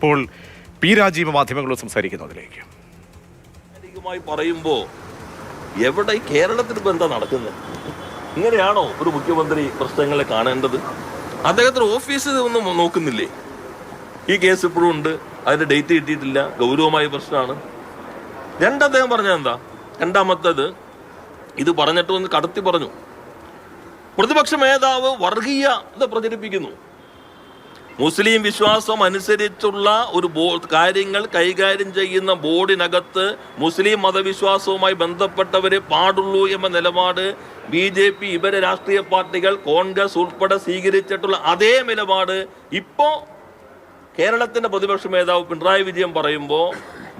ഇപ്പോൾ പി രാജീവ് മാധ്യമങ്ങളോട് സംസാരിക്കുന്നതിലേക്ക് പറയുമ്പോ എവിടെ കേരളത്തിൽ ഇപ്പൊ എന്താ നടക്കുന്നത്? ഇങ്ങനെയാണോ ഒരു മുഖ്യമന്ത്രി പ്രശ്നങ്ങളെ കാണേണ്ടത്? അദ്ദേഹത്തിന്റെ ഓഫീസ് ഒന്നും നോക്കുന്നില്ലേ? ഈ കേസ് ഇപ്പോഴും ഉണ്ട്, അതിന്റെ ഡേറ്റ് കിട്ടിയിട്ടില്ല, ഗൗരവമായ പ്രശ്നമാണ്. അദ്ദേഹം പറഞ്ഞത് എന്താ? രണ്ടാമത്തേത്, ഇത് പറഞ്ഞിട്ട് ഒന്ന് കടത്തി പറഞ്ഞു, പ്രതിപക്ഷ നേതാവ് വർഗീയത പ്രചരിപ്പിക്കുന്നു. മുസ്ലിം വിശ്വാസം അനുസരിച്ചുള്ള ഒരു കാര്യങ്ങൾ കൈകാര്യം ചെയ്യുന്ന ബോർഡിനകത്ത് മുസ്ലിം മതവിശ്വാസവുമായി ബന്ധപ്പെട്ടവരെ പാടുള്ളൂ എന്ന നിലപാട് BJP ഇവരെ രാഷ്ട്രീയ പാർട്ടികൾ കോൺഗ്രസ് ഉൾപ്പെടെ സ്വീകരിച്ചിട്ടുള്ള അതേ നിലപാട് ഇപ്പോൾ കേരളത്തിന്റെ പ്രതിപക്ഷ നേതാവ് പിണറായി വിജയൻ പറയുമ്പോൾ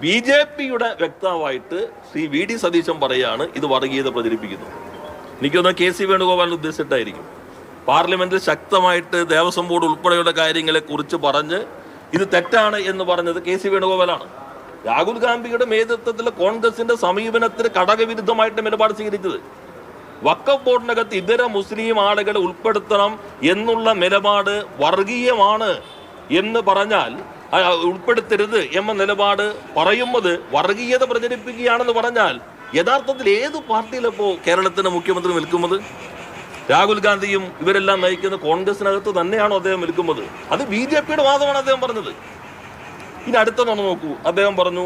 BJPയുടെ വ്യക്താവായിട്ട് ശ്രീ VD സതീശൻ പറയാണ് ഇത് വർഗീയത പ്രചരിപ്പിക്കുന്നു. എനിക്കൊന്ന് KC വേണുഗോപാലിന് ഉദ്ദേശിച്ചിട്ടായിരിക്കും. പാർലമെന്റിൽ ശക്തമായിട്ട് ദേവസ്വം ബോർഡ് ഉൾപ്പെടെയുള്ള കാര്യങ്ങളെ കുറിച്ച് പറഞ്ഞ് ഇത് തെറ്റാണ് എന്ന് പറഞ്ഞത് KC വേണുഗോപാലാണ്. രാഹുൽ ഗാന്ധിയുടെ നേതൃത്വത്തിലെ കോൺഗ്രസിന്റെ സമീപനത്തിന് ഘടകവിരുദ്ധമായിട്ട് നിലപാട് സ്വീകരിച്ചത്. വഖഫ് ബോർഡിനകത്ത് ഇതര മുസ്ലിം ആളുകളെ ഉൾപ്പെടുത്തണം എന്നുള്ള നിലപാട് വർഗീയമാണ് എന്ന് പറഞ്ഞാൽ, ഉൾപ്പെടുത്തരുത് എന്ന നിലപാട് പറയുന്നത് വർഗീയത പ്രചരിപ്പിക്കുകയാണെന്ന് പറഞ്ഞാൽ യഥാർത്ഥത്തിൽ ഏത് പാർട്ടിയിലിപ്പോ കേരളത്തിന്റെ മുഖ്യമന്ത്രി നിൽക്കുന്നത്? രാഹുൽ ഗാന്ധിയും ഇവരെല്ലാം നയിക്കുന്ന കോൺഗ്രസിനകത്ത് തന്നെയാണോ അദ്ദേഹം നിൽക്കുന്നത്? അത് BJPയുടെ വാദമാണ് അദ്ദേഹം പറഞ്ഞത്. ഇനി അടുത്തതൊന്ന് നോക്കൂ. അദ്ദേഹം പറഞ്ഞു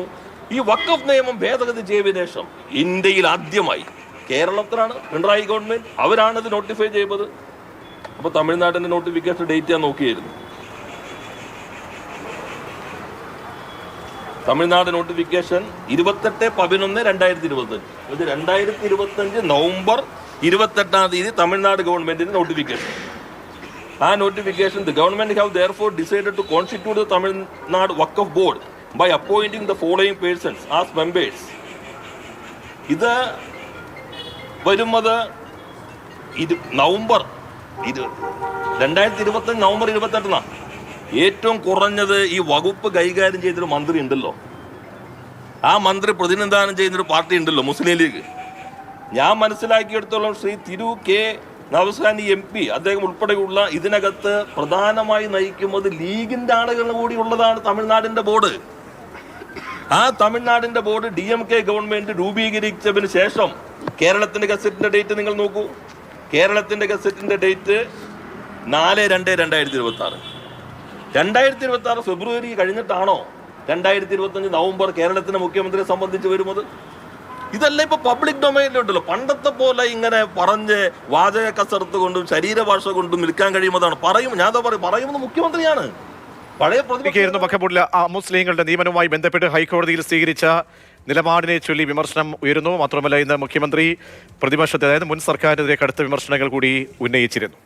ഈ വഖഫ് നിയമം ഭേദഗതി ചെയ്തതിനു ശേഷം ഇന്ത്യയിൽ ആദ്യമായി കേരളത്തിലാണ് പിണറായി ഗവൺമെന്റ് അവരാണ് ഇത് നോട്ടിഫൈ ചെയ്തത്. അപ്പൊ തമിഴ്നാടിന്റെ നോട്ടിഫിക്കേഷൻ ഡേറ്റ് ഞാൻ നോക്കിയായിരുന്നു. തമിഴ്നാട് നോട്ടിഫിക്കേഷൻ 28/11/2025. ഇത് 2025 നവംബർ 28-ാം തീയതി തമിഴ്നാട് ഗവൺമെന്റിന്റെ നോട്ടിഫിക്കേഷൻ. ആ notification, the government have therefore decided to constitute the Tamil Nadu Waqf board by appointing the following persons as members. ഇത് വരുന്നത് നവംബർ 2025 നവംബർ 28-നാണ്. ഏറ്റവും കുറഞ്ഞത് ഈ വകുപ്പ് കൈകാര്യം ചെയ്തൊരു മന്ത്രി ഉണ്ടല്ലോ, ആ മന്ത്രി പ്രതിനിധാനം ചെയ്യുന്നൊരു പാർട്ടി ഉണ്ടല്ലോ, മുസ്ലിം ലീഗ്. ഞാൻ മനസ്സിലാക്കിയെടുത്തോളം ശ്രീ തിരു കെ നവസാനി MP അദ്ദേഹം ഉൾപ്പെടെയുള്ള ഇതിനകത്ത് പ്രധാനമായി നയിക്കുന്നത് ലീഗിന്റെ ആളുകൾ കൂടി ഉള്ളതാണ് തമിഴ്നാടിന്റെ ബോർഡ്. ആ തമിഴ്നാടിന്റെ ബോർഡ് DMK ഗവൺമെന്റ് രൂപീകരിച്ചതിന് ശേഷം കേരളത്തിന്റെ ഗസറ്റിന്റെ ഡേറ്റ് നിങ്ങൾ നോക്കൂ. കേരളത്തിന്റെ ഗസറ്റിന്റെ ഡേറ്റ് 4/2/2026. 2026 ഫെബ്രുവരി കഴിഞ്ഞിട്ടാണോ 2025 നവംബർ കേരളത്തിന്റെ മുഖ്യമന്ത്രിയെ സംബന്ധിച്ച് വരുന്നത്? ഇതല്ല ഇപ്പൊ പബ്ലിക് ഡൊമൈനിലുണ്ടല്ലോ. പണ്ടത്തെ പോലെ ഇങ്ങനെ പറഞ്ഞ് വാചക കസർത്ത് കൊണ്ടും ശരീരഭാഷ കൊണ്ടും നിൽക്കാൻ കഴിയുന്നതാണ്. പറയുന്നത് മുഖ്യമന്ത്രിയാണ്. പഴയ വഖഫ് ബോർഡിലെ മുസ്ലിങ്ങളുടെ നിയമനവുമായി ബന്ധപ്പെട്ട് ഹൈക്കോടതിയിൽ സ്വീകരിച്ച നിലപാടിനെ ചൊല്ലി വിമർശനം ഉയരുന്നു. മാത്രമല്ല ഇന്ന് മുഖ്യമന്ത്രി പ്രതിപക്ഷത്തെ, അതായത് മുൻ സർക്കാരിനെതിരെ കടുത്ത വിമർശനങ്ങൾ കൂടി ഉന്നയിച്ചിരുന്നു.